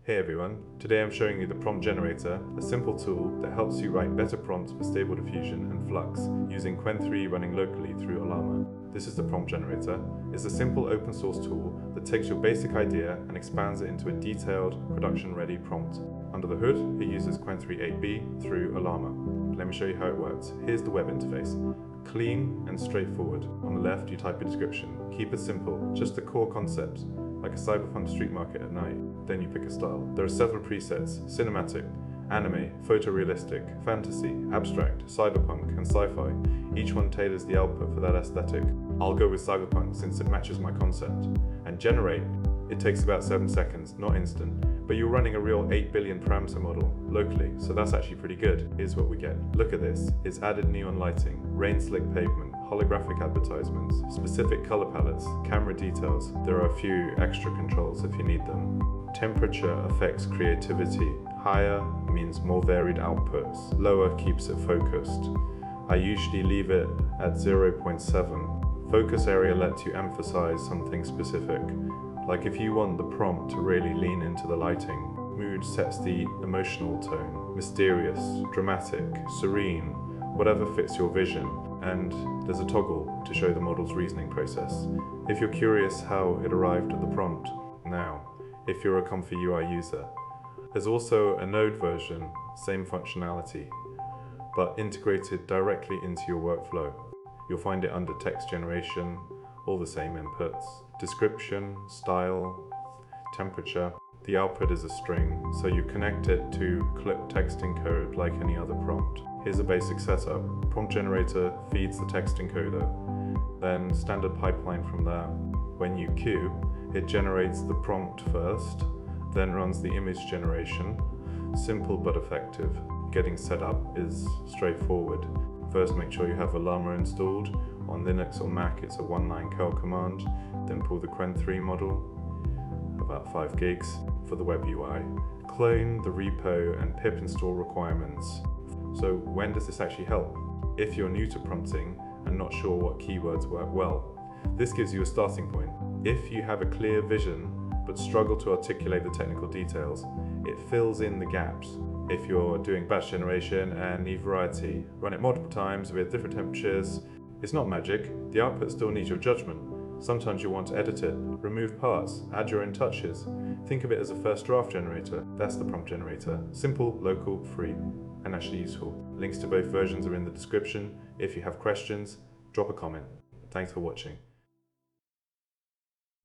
Hey everyone, today I'm showing you the prompt generator, a simple tool that helps you write better prompts for Stable Diffusion and Flux using Qwen3 running locally through Ollama. This is the prompt generator. It's a simple open source tool that takes your basic idea and expands it into a detailed, production-ready prompt. Under the hood, it uses Qwen3 8b through Ollama. Let me show you how it works. Here's the web interface. Clean and straightforward. On the left, you type a description. Keep it simple, just the core concepts, like a cyberpunk street market at night. Then you pick a style. There are several presets: cinematic, anime, photorealistic, fantasy, abstract, cyberpunk, and sci-fi. Each one tailors the output for that aesthetic. I'll go with cyberpunk since it matches my concept. And generate, it takes about 7 seconds, not instant, but you're running a real 8 billion parameter model locally, so that's actually pretty good. Here's what we get. Look at this. It's added neon lighting, rain-slick pavement, holographic advertisements, specific color palettes, camera details. There are a few extra controls if you need them. Temperature affects creativity. Higher means more varied outputs. Lower keeps it focused. I usually leave it at 0.7. Focus area lets you emphasize something specific. Like if you want the prompt to really lean into the lighting. Mood sets the emotional tone. Mysterious, dramatic, serene, whatever fits your vision. And there's a toggle to show the model's reasoning process. If you're curious how it arrived at the prompt, now, if you're a ComfyUI user. There's also a Node version, same functionality, but integrated directly into your workflow. You'll find it under text generation, all the same inputs, description, style, temperature. The output is a string, so you connect it to clip text encode like any other prompt. Here's a basic setup. Prompt generator feeds the text encoder, then standard pipeline from there. When you queue, it generates the prompt first, then runs the image generation. Simple but effective. Getting set up is straightforward. First, make sure you have Ollama installed. On Linux or Mac, it's a one-line curl command. Then pull the Qwen3 model, about 5 gigs, for the web UI. Clone the repo and pip install requirements. So when does this actually help? If you're new to prompting and not sure what keywords work well, this gives you a starting point. If you have a clear vision but struggle to articulate the technical details, it fills in the gaps. If you're doing batch generation and need variety, run it multiple times with different temperatures. It's not magic, the output still needs your judgment. Sometimes you'll want to edit it, remove parts, add your own touches. Think of it as a first draft generator. That's the prompt generator. Simple, local, free, and actually useful. Links to both versions are in the description. If you have questions, drop a comment. Thanks for watching.